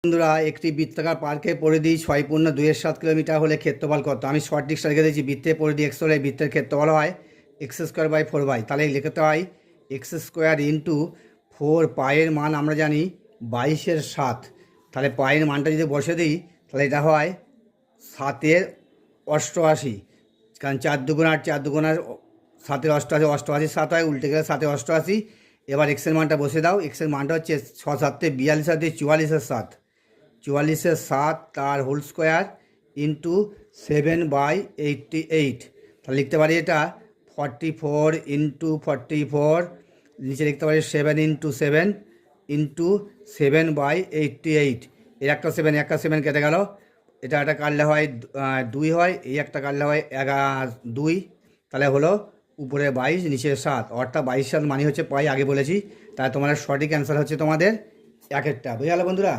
বন্ধুরা, একটি বৃত্তাকার পার্কে পরিধি 6.2 কিলোমিটার হলে ক্ষেত্রফল কত? আমি সঠিক লিখে দিয়েছি। বৃত্তের পরিধি এক্স হলে বৃত্তের ক্ষেত্রফল হয় x²/4 তাহলে লিখতে হয় x² ইন্টু 4। পায়ের মান আমরা জানি 22/7। তাহলে পায়ের মানটা যদি বসে দিই তাহলে এটা হয় 7/88। কারণ 4×8 7 অষ্টআশি, 88 7 হয়, উল্টে গেলে 7/88। এবার এক্সের মানটা বসে দাও। এক্সের মানটা হচ্ছে 6×7 = 42, 44/7, 44/7 তার হোল স্কোয়ার ইন্টু 7/88। তাহলে লিখতে পারি এটা 44 ইন্টু 44, নিচে লিখতে পারি 7 ইন্টু 7 ইন্টু 7/88। এর একটা 7 কেটে গেল, এটা একটা কাটলে হয় 2 হয়, এই একটা কাটলে হয় 2। তাহলে হলো উপরে 22 নিচে 7, অর্থাৎ 22/7 মানে হচ্ছে পাই, আগে বলেছি। তাই তোমাদের সঠিক অ্যান্সার হচ্ছে তোমাদের 1। বুঝে গেল বন্ধুরা?